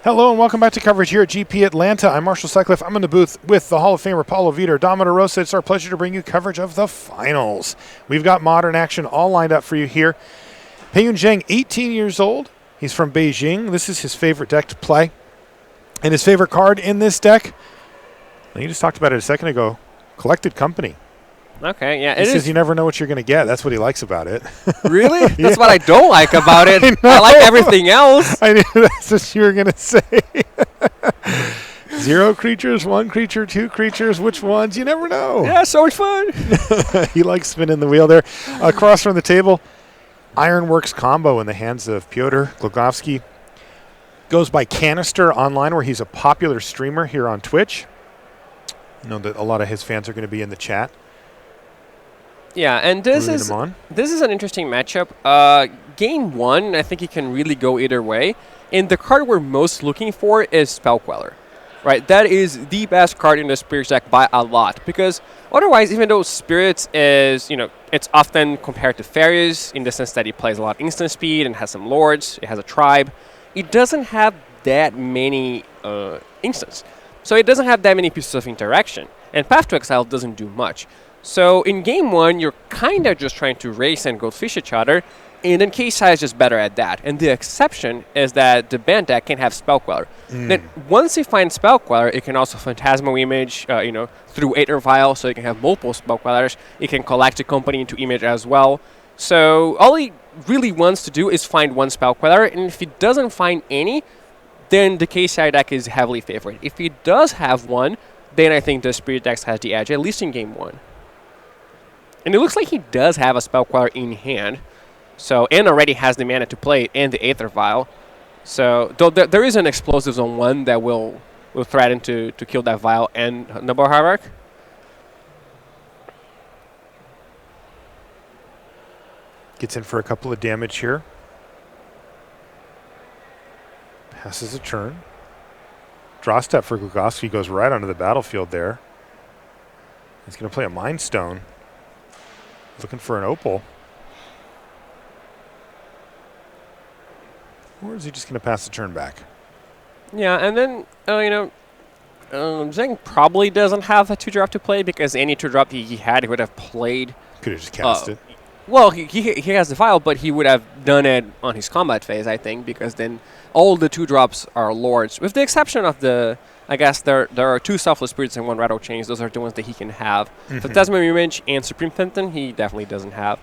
Hello and welcome back to coverage here at GP Atlanta. I'm Marshall Sutcliffe. I'm in the booth with the Hall of Famer Paulo Vitor, Dominic Rosa. It's our pleasure to bring you coverage of the finals. We've got modern action all lined up for you here. Peiyun Zheng, 18 years old. He's from Beijing. This is his favorite deck to play. And his favorite card in this deck, you just talked about it a second ago, Collected Company. Okay, yeah. He says you never know what you're going to get. That's what he likes about it. Really? Yeah. That's what I don't like about it. I like everything else. I knew that's what you were going to say. 0 creatures, 1 creature, 2 creatures. Which ones? You never know. Yeah, so much fun. He likes spinning the wheel there. Across from the table, Ironworks combo in the hands of Pyotr Glogovsky. Goes by Canister online, where he's a popular streamer here on Twitch. I know that a lot of his fans are going to be in the chat. Yeah, and this is an interesting matchup. Game 1, I think he can really go either way. And the card we're most looking for is Spell Queller. Right, that is the best card in the Spirits deck by a lot. Because otherwise, even though Spirits is, it's often compared to Fairies in the sense that it plays a lot of instant speed and has some Lords, it has a Tribe, it doesn't have that many instants. So it doesn't have that many pieces of interaction. And Path to Exile doesn't do much. So in Game 1, you're kind of just trying to race and goldfish each other, and then KSI is just better at that. And the exception is that the band deck can have Spell Queller. Then once you find Spell Queller, it can also Phantasmal Image, through Aether Vial, so you can have multiple Spell Quellers. It can collect a company into Image as well. So all he really wants to do is find one Spell Queller, and if he doesn't find any, then the KSI deck is heavily favored. If he does have one, then I think the Spirit deck has the edge, at least in Game 1. And it looks like he does have a Spell Queller in hand. So, and already has the mana to play it and the Aether Vial. So, though there is an Explosives on one that will threaten to kill that Vial and Noble Hierarch. Gets in for a couple of damage here. Passes a turn. Draw step for Glogovsky, goes right onto the battlefield there. He's going to play a Mind Stone. Looking for an Opal. Or is he just going to pass the turn back? Yeah, and then, Zheng probably doesn't have a 2-drop to play because any 2-drop he had, he would have played. Could have just cast it. Well, he has the Vial, but he would have done it on his combat phase, I think, because then all the 2-drops are Lords. With the exception of I guess there are 2 Selfless Spirits and 1 Rattle Chains. Those are the ones that he can have. Phantasmal Image and Supreme Phantom, he definitely doesn't have.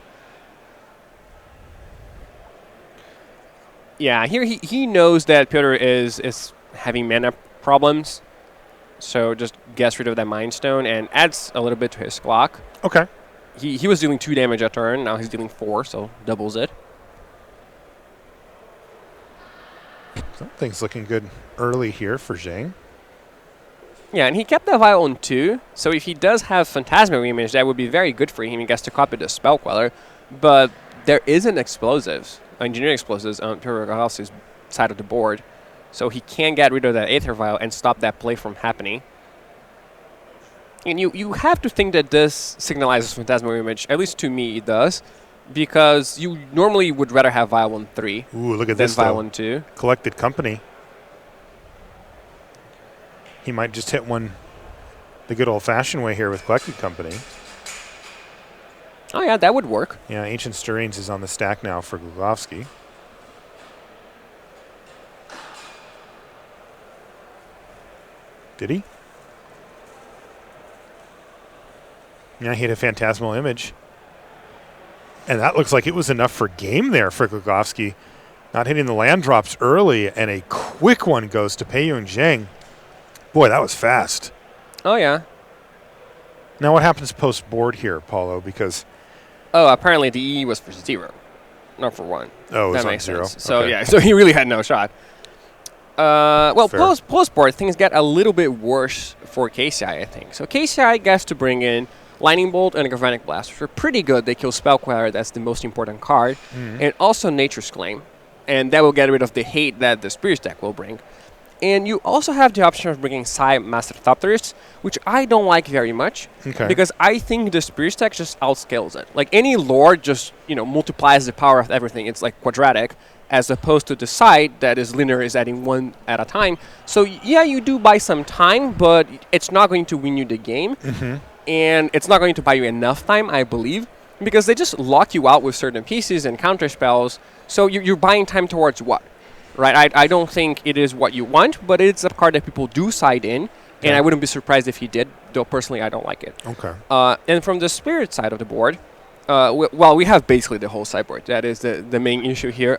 Yeah, here he knows that Pyotr is having mana problems, so just gets rid of that Mind Stone and adds a little bit to his clock. Okay. He was dealing 2 damage a turn, now he's dealing 4, so doubles it. Something's looking good early here for Zheng. Yeah, and he kept the Vial on 2, so if he does have Phantasmal Image, that would be very good for him. He gets to copy the Spell Queller, but there isn't Explosives, Engineering Explosives on Pyotr Glogovsky's side of the board, so he can get rid of that Aether Vial and stop that play from happening. And you have to think that this signalizes Phantasmal Image, at least to me it does, because you normally would rather have Vial on 3 Ooh, look at than this, Vial though. on 2. Collected Company. He might just hit one the good old-fashioned way here with Collected Company. Oh, yeah, that would work. Yeah, Ancient Stirrings is on the stack now for Glogovsky. Did he? Yeah, he hit a Phantasmal Image. And that looks like it was enough for game there for Glogovsky. Not hitting the land drops early, and a quick one goes to Peiyun Zheng. Boy, that was fast. Oh, yeah. Now what happens post-board here, Paulo? Because... Oh, apparently the E was for 0, not for 1. Oh, it was that on makes 0. sense. So, okay. yeah, so he really had no shot. Well, Fair. post-board, things get a little bit worse for KCI, I think. So KCI gets to bring in Lightning Bolt and a Galvanic Blast, which are pretty good. They kill Spell Queller, that's the most important card. And also Nature's Claim. And that will get rid of the hate that the Spirits deck will bring. And you also have the option of bringing Psy Master Thopterist, which I don't like very much. Okay. Because I think the Spirits deck just outscales it. Like any Lord just, multiplies the power of everything. It's like quadratic. as opposed to the side that is linear, is adding one at a time. So yeah, you do buy some time, but it's not going to win you the game. And it's not going to buy you enough time, I believe, because they just lock you out with certain pieces and counter spells. So you're buying time towards what? Right? I don't think it is what you want, but it's a card that people do side in, and I wouldn't be surprised if he did, though personally I don't like it. Okay. And from the Spirit side of the board, we have basically the whole sideboard. That is the main issue here.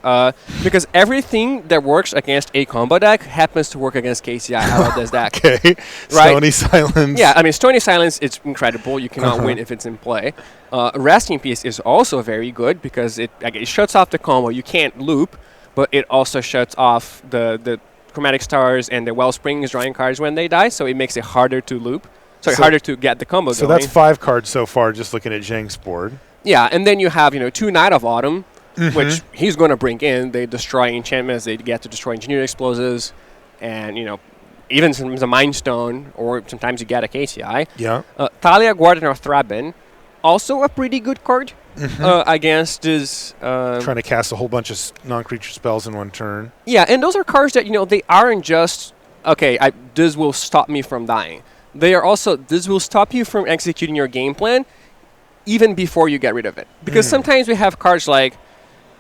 Because everything that works against a combo deck happens to work against KCI out of this deck. Okay. Right? Stony Silence. Yeah, I mean, Stony Silence, it's incredible. You cannot win if it's in play. Resting Peace is also very good because it shuts off the combo. You can't loop, but it also shuts off the Chromatic Stars and the Wellsprings drawing cards when they die, so it makes it harder to loop. Harder to get the combo going. So that's 5 cards so far, just looking at Zhang's board. Yeah, and then you have 2 Knight of Autumn, which he's going to bring in. They destroy enchantments. They get to destroy engineered explosives, and even sometimes a Mind Stone, or sometimes you get a KCI. Yeah. Thalia, Guardian of Thraben, also a pretty good card against this. Trying to cast a whole bunch of non-creature spells in one turn. Yeah, and those are cards that they aren't just this will stop me from dying. They are also this will stop you from executing your game plan even before you get rid of it. Because sometimes we have cards like,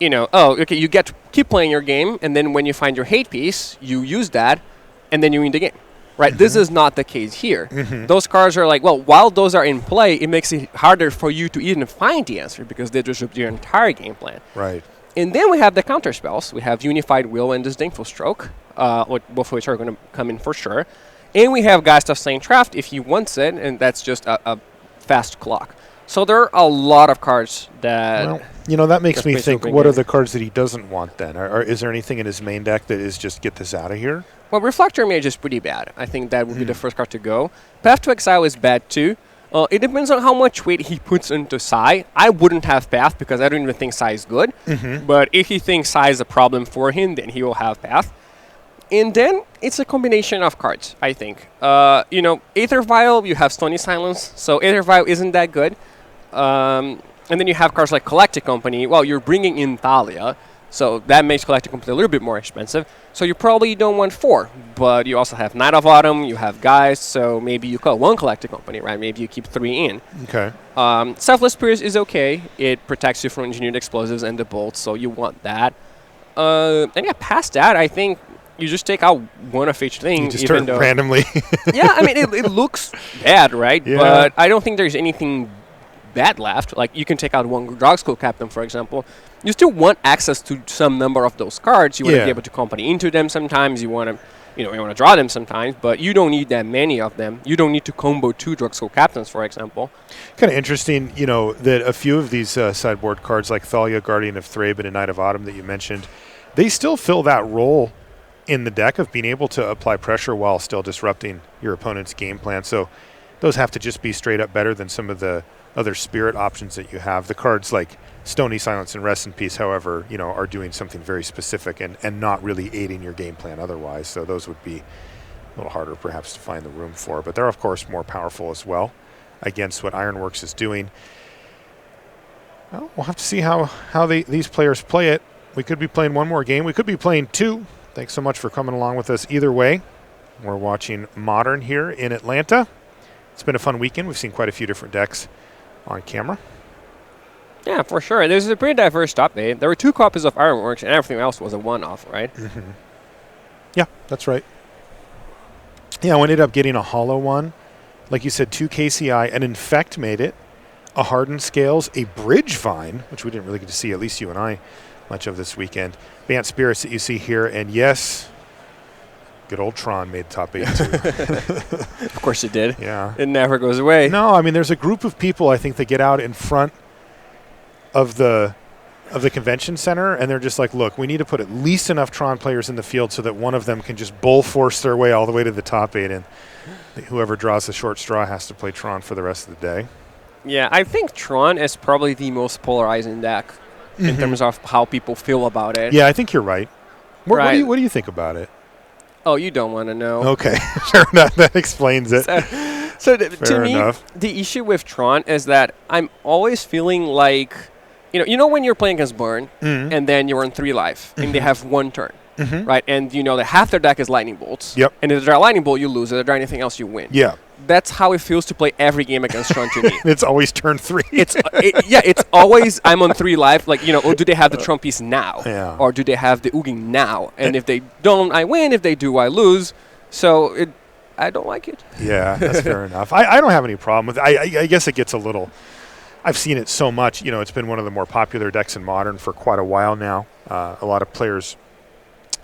you get to keep playing your game, and then when you find your hate piece, you use that, and then you win the game. Right? This is not the case here. Those cards are like, well, while those are in play, it makes it harder for you to even find the answer because they disrupt your entire game plan. Right. And then we have the counter spells. We have Unified Will and Disdainful Stroke, both of which are going to come in for sure. And we have Geist of Saint Traft if he wants it, and that's just a fast clock. So there are a lot of cards that... Well, that makes me think, what are the cards that he doesn't want then? Is there anything in his main deck that is just get this out of here? Well, Reflector Mage is pretty bad. I think that would be the first card to go. Path to Exile is bad too. It depends on how much weight he puts into Sai. I wouldn't have Path because I don't even think Sai is good. But if he thinks Sai is a problem for him, then he will have Path. And then it's a combination of cards, I think. Aether Vial, you have Stony Silence, so Aether Vial isn't that good. And then you have cards like Collected Company. Well, you're bringing in Thalia, so that makes Collected Company a little bit more expensive. So you probably don't want 4, but you also have Knight of Autumn, you have Geist, so maybe you call 1 Collected Company, right? Maybe you keep 3 in. Okay. Selfless Pierce is okay. It protects you from engineered explosives and the bolts, so you want that. And yeah, past that, I think you just take out one of each thing. You just turn randomly. Yeah, I mean, it looks bad, right? Yeah. But I don't think there's anything bad left. Like, you can take out 1 Drog School Captain, for example. You still want access to some number of those cards. You want to be able to company into them sometimes. You want to draw them sometimes, but you don't need that many of them. You don't need to combo 2 Drug School Captains, for example. Kind of interesting, that a few of these sideboard cards, like Thalia, Guardian of Thraben, and Knight of Autumn that you mentioned, they still fill that role in the deck of being able to apply pressure while still disrupting your opponent's game plan. So those have to just be straight up better than some of the other spirit options that you have. The cards like Stony Silence and Rest in Peace, however, are doing something very specific and not really aiding your game plan otherwise. So those would be a little harder perhaps to find the room for. But they're, of course, more powerful as well against what Ironworks is doing. Well, we'll have to see how these players play it. We could be playing one more game. We could be playing 2. Thanks so much for coming along with us either way. We're watching Modern here in Atlanta. It's been a fun weekend. We've seen quite a few different decks on camera. Yeah, for sure. There's a pretty diverse top 8. There were 2 copies of Ironworks, and everything else was a one-off, right? Yeah, that's right. Yeah, I ended up getting a hollow one. Like you said, 2 KCI. An Infect made it. A Hardened Scales. A Bridge Vine, which we didn't really get to see, at least you and I, much of this weekend. Bant Spirits that you see here. And yes, good old Tron made top 8 too. Of course it did. Yeah. It never goes away. No, I mean, there's a group of people, I think, that get out in front of the convention center, and they're just like, look, we need to put at least enough Tron players in the field so that one of them can just bull force their way all the way to the top 8, and whoever draws the short straw has to play Tron for the rest of the day. Yeah, I think Tron is probably the most polarizing deck in terms of how people feel about it. Yeah, I think you're right. Right. What do you think about it? Oh, you don't want to know. Okay, sure enough, that explains it. So to me, the issue with Tron is that I'm always feeling like you know when you're playing against Burn, and then you're on 3 life, and they have 1 turn, right? And you know that half their deck is lightning bolts. Yep. And if they draw a lightning bolt, you lose. If they draw anything else, you win. Yeah. That's how it feels to play every game against Tron to me. It's always turn 3. It's always I'm on 3 life. Like, or do they have the Trump piece now? Yeah. Or do they have the Ugin now? And if they don't, I win. If they do, I lose. So I don't like it. Yeah, that's fair enough. I don't have any problem with it. I guess it gets a little... I've seen it so much. It's been one of the more popular decks in Modern for quite a while now. A lot of players,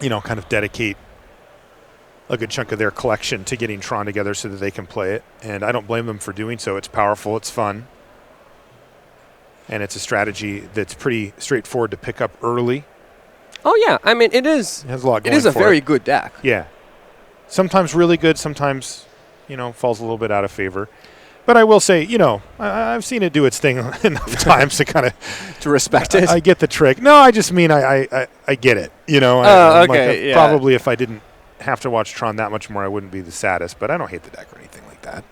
kind of dedicate a good chunk of their collection to getting Tron together so that they can play it. And I don't blame them for doing so. It's powerful. It's fun. And it's a strategy that's pretty straightforward to pick up early. Oh, yeah. I mean, it is. It has a lot going for it. It is a very it. good deck. Yeah. Sometimes really good. Sometimes, falls a little bit out of favor. But I will say, I've seen it do its thing enough times to kind of... to respect it? I get the trick. No, I just mean I get it. Okay, Probably if I didn't have to watch Tron that much more, I wouldn't be the saddest. But I don't hate the deck or anything like that.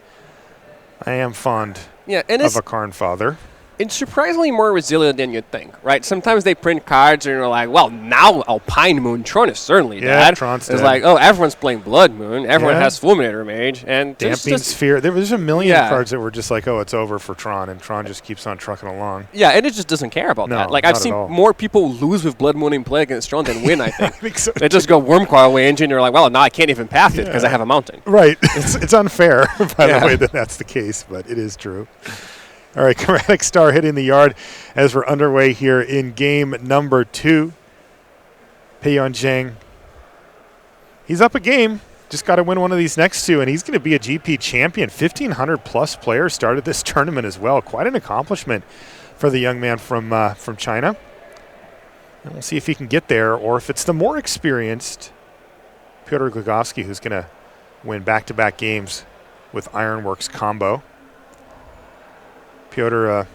I am fond of a Karn Father. It's surprisingly more resilient than you'd think, right? Sometimes they print cards and you're like, well, now Alpine Moon, Tron is certainly dead. Tron's it's dead. like, oh, everyone's playing Blood Moon. Everyone has Fulminator Mage. And Damping Sphere. There's a million cards that were just like, oh, it's over for Tron, and Tron just keeps on trucking along. Yeah, and it just doesn't care about that. Like, I've seen more people lose with Blood Moon in play against Tron than win, I think. I think so. They just go Wurmcoil away engine, and you're like, well, now I can't even path it because I have a mountain. Right. It's unfair, by the way, that that's the case, but it is true. All right, Chromatic Star hitting the yard as we're underway here in game number 2. Peiyuan Zhang, he's up a game. Just got to win one of these next 2, and he's going to be a GP champion. 1,500-plus players started this tournament as well. Quite an accomplishment for the young man from China. And we'll see if he can get there, or if it's the more experienced Pyotr Glogowski who's going to win back-to-back games with Ironworks combo. Pyotr, a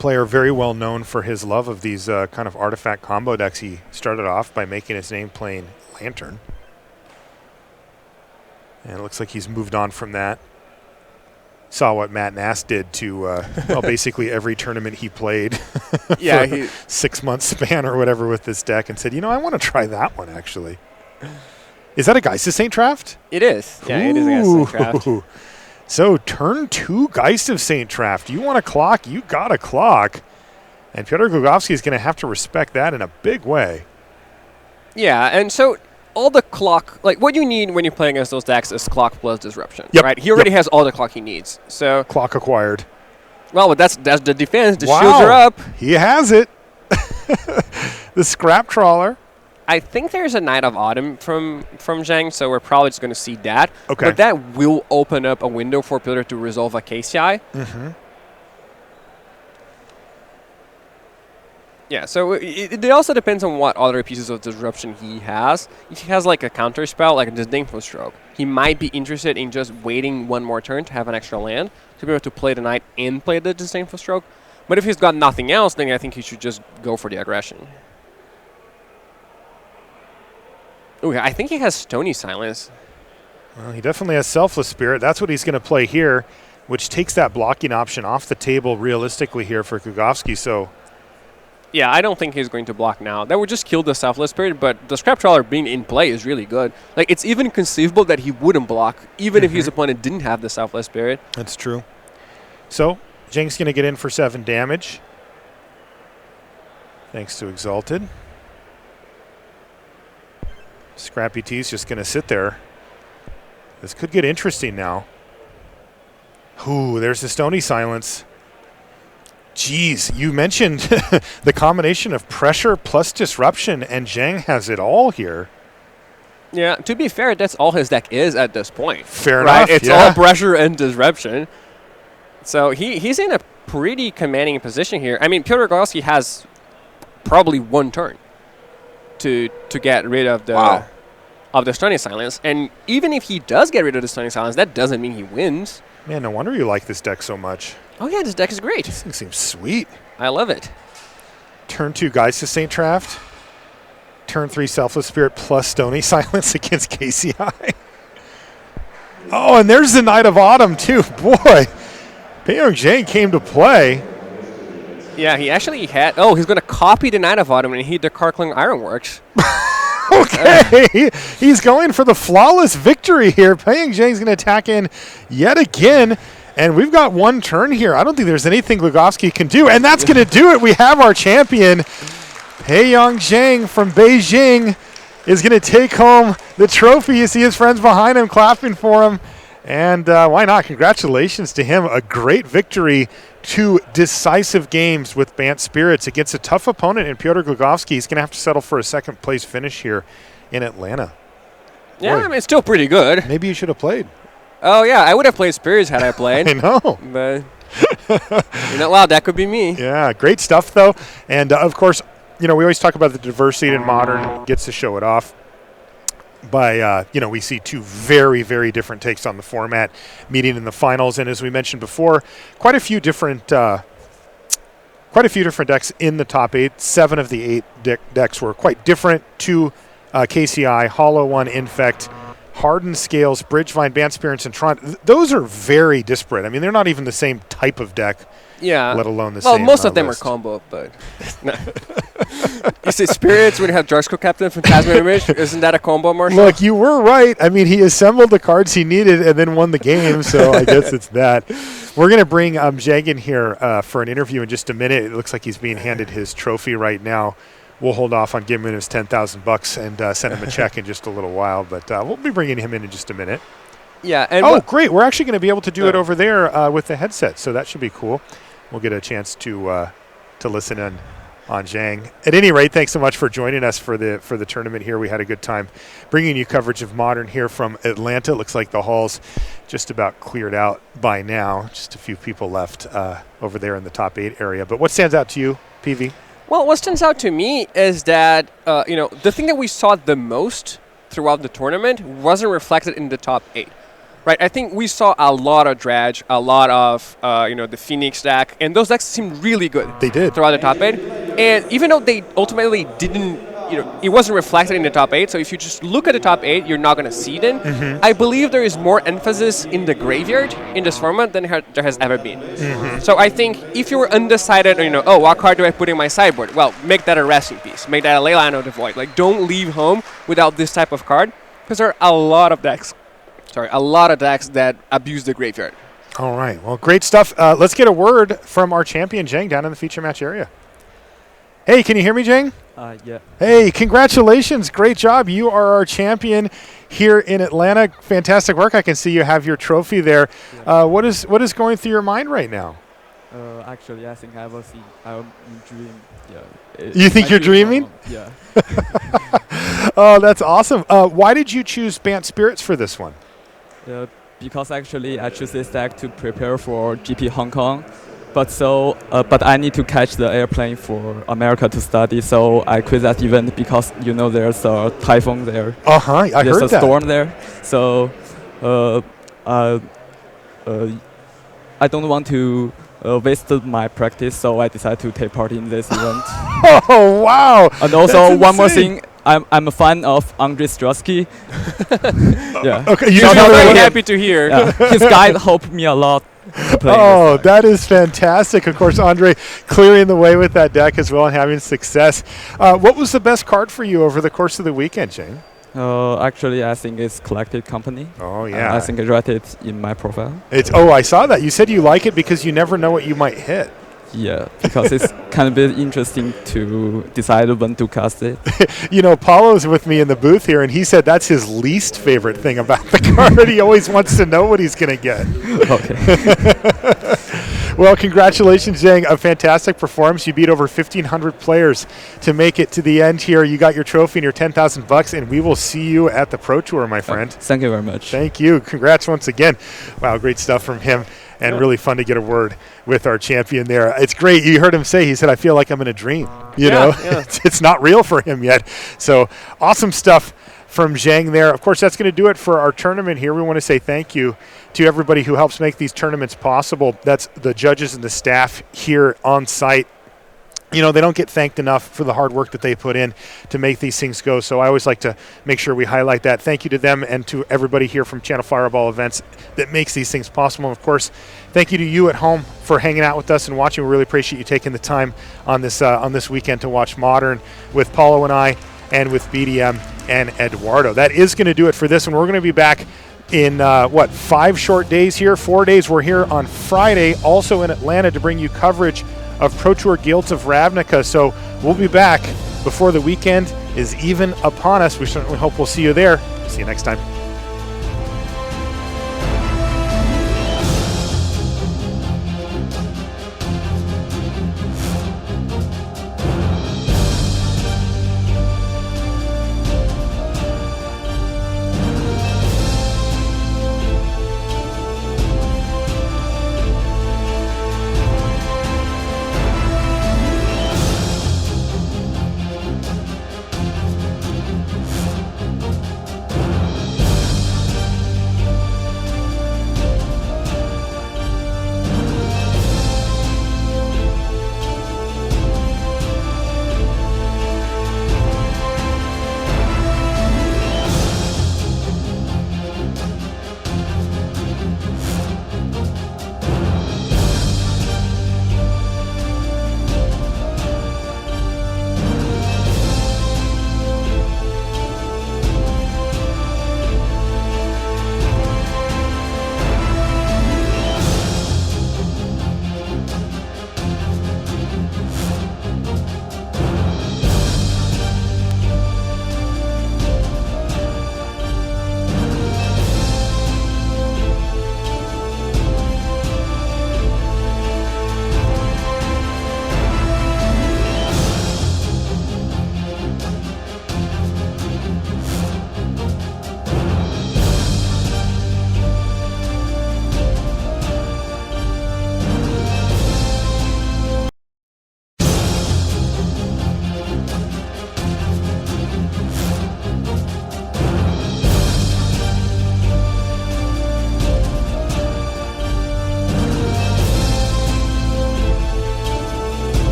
player very well known for his love of these kind of artifact combo decks. He started off by making his name playing Lantern. And it looks like he's moved on from that. Saw what Matt Nass did to basically every tournament he played. Yeah, for 6 month span or whatever with this deck, and said, I want to try that one actually. Is that a Geist of St. Traft? It is. Yeah, it is a Geist of St. Traft. So turn 2 Geist of St. Traft. You want a clock, you got a clock. And Pyotr Glogowski is going to have to respect that in a big way. Yeah, and so all the clock, like what you need when you're playing against those decks is clock plus disruption, right? He already has all the clock he needs. So clock acquired. Well, but that's the defense. The shields are up. He has it. The Scrap Trawler. I think there's a Knight of Autumn from Zhang, so we're probably just going to see that. Okay. But that will open up a window for Pyotr to resolve a KCI. Mm-hmm. Yeah, so it also depends on what other pieces of disruption he has. If he has like a counter spell, like a Disdainful Stroke, he might be interested in just waiting one more turn to have an extra land to be able to play the Knight and play the Disdainful Stroke. But if he's got nothing else, then I think he should just go for the aggression. Ooh, I think he has Stony Silence. Well, he definitely has Selfless Spirit. That's what he's going to play here, which takes that blocking option off the table realistically here for Glogowski. So, yeah, I don't think he's going to block now. That would just kill the Selfless Spirit, but the Scrap Trawler being in play is really good. Like, it's even conceivable that he wouldn't block, even if his opponent didn't have the Selfless Spirit. That's true. So, Zhang's going to get in for 7 damage. Thanks to Exalted. Scrappy T's just going to sit there. This could get interesting now. Ooh, there's the Stony Silence. Jeez, you mentioned the combination of pressure plus disruption, and Zhang has it all here. Yeah, to be fair, that's all his deck is at this point. Fair enough, It's all pressure and disruption. So he's in a pretty commanding position here. I mean, Pyotr Glogowski has probably 1 turn to get rid of the Stony Silence. And even if he does get rid of the Stony Silence, that doesn't mean he wins. Man, no wonder you like this deck so much. Oh, yeah, this deck is great. This thing seems sweet. I love it. Turn 2 Geist of St. Traft. Turn 3 Selfless Spirit plus Stony Silence against KCI. Oh, and there's the Knight of Autumn, too. Boy, Peiyuan Zhang came to play. Yeah, he actually had. Oh, he's going to copy the Knight of Autumn and hit the Karkling Ironworks. Okay, he's going for the flawless victory here. Peiying Zhang's going to attack in yet again. And we've got one turn here. I don't think there's anything Glukhovsky can do. And that's going to do it. We have our champion. Peiying Zhang from Beijing is going to take home the trophy. You see his friends behind him clapping for him. And why not? Congratulations to him. A great victory. 2 decisive games with Bant Spirits against a tough opponent in Pyotr Glukhovsky. He's going to have to settle for a second-place finish here in Atlanta. Yeah, I mean, it's still pretty good. Maybe you should have played. Oh, yeah, I would have played Spirits had I played. I know. But, wow, that could be me. Yeah, great stuff, though. And, of course, we always talk about the diversity in Modern, gets to show it off. By, we see 2 very, very different takes on the format meeting in the finals. And as we mentioned before, quite a few different decks in the top 8. 7 of the 8 decks were quite different. 2 KCI, Hollow 1, Infect, Hardened Scales, Bridgevine, Bant Spirits, and Tron. Those are very disparate. I mean, they're not even the same type of deck. Yeah. Let alone the same. Well, most of them list. are combo, but you say Spirits when you have Jarsko Captain from Plasma Image. Isn't that a combo, Marshall? Look, you were right. I mean, he assembled the cards he needed and then won the game, so I guess it's that. We're going to bring Zhang in here for an interview in just a minute. It looks like he's being handed his trophy right now. We'll hold off on giving him his $10,000 and send him a check in just a little while, but we'll be bringing him in just a minute. Yeah. And great. We're actually going to be able to do it over there with the headset, so that should be cool. We'll get a chance to listen in on Zhang. At any rate, thanks so much for joining us for the tournament here. We had a good time bringing you coverage of Modern here from Atlanta. It looks like the hall's just about cleared out by now. Just a few people left over there in the top 8 area. But what stands out to you, PV? Well, what stands out to me is that, the thing that we saw the most throughout the tournament wasn't reflected in the top 8. Right, I think we saw a lot of Dredge, a lot of, the Phoenix deck, and those decks seemed really good. They did. Throughout the top 8. And even though they ultimately didn't, it wasn't reflected in the top 8, so if you just look at the top 8, you're not going to see it in. Mm-hmm. I believe there is more emphasis in the graveyard in this format than there has ever been. Mm-hmm. So I think if you were undecided, what card do I put in my sideboard? Well, make that a resting piece. Make that a Leyline of the Void. Like, don't leave home without this type of card, because there are a lot of decks that abuse the graveyard. All right. Well, great stuff. Let's get a word from our champion, Zhang, down in the feature match area. Hey, can you hear me, Zhang? Yeah. Hey, congratulations. Great job. You are our champion here in Atlanta. Fantastic work. I can see you have your trophy there. Yeah. What is going through your mind right now? Actually, I think I'm dreaming. Yeah. You think you're dreaming? Yeah. Oh, that's awesome. Why did you choose Bant Spirits for this one? Because actually I choose this deck to prepare for GP Hong Kong. But I need to catch the airplane for America to study, so I quit that event because there's a typhoon there. I heard that. There's a storm there, so I don't want to waste my practice, so I decided to take part in this event. Oh wow! And also one more thing. I'm a fan of Andrei Strutsky. Yeah. Okay, I'm very happy to hear. Yeah. His guide helped me a lot. Oh, that is fantastic. Of course, Andre clearing the way with that deck as well and having success. What was the best card for you over the course of the weekend, Zhang? Actually, I think it's Collected Company. Oh, yeah. I think I wrote it in my profile. I saw that. You said you like it because you never know what you might hit. Yeah, because it's kind of a bit interesting to decide when to cast it. Paulo's with me in the booth here, and he said that's his least favorite thing about the card. He always wants to know what he's going to get. Okay. Well, congratulations, Zhang. A fantastic performance. You beat over 1,500 players to make it to the end here. You got your trophy and your $10,000, and we will see you at the Pro Tour, my friend. Thank you very much. Thank you. Congrats once again. Wow, great stuff from him. And really fun to get a word with our champion there. It's great. You heard him say, he said, I feel like I'm in a dream. Yeah. It's not real for him yet. So awesome stuff from Zhang there. Of course, that's going to do it for our tournament here. We want to say thank you to everybody who helps make these tournaments possible. That's the judges and the staff here on site they don't get thanked enough for the hard work that they put in to make these things go. So I always like to make sure we highlight that. Thank you to them and to everybody here from Channel Fireball Events that makes these things possible. And of course, thank you to you at home for hanging out with us and watching. We really appreciate you taking the time on this weekend to watch Modern with Paulo and I, and with BDM and Eduardo. That is going to do it for this one. We're going to be back in 5 short days here, 4 days. We're here on Friday, also in Atlanta, to bring you coverage of Pro Tour Guilds of Ravnica. So we'll be back before the weekend is even upon us. We certainly hope we'll see you there. See you next time.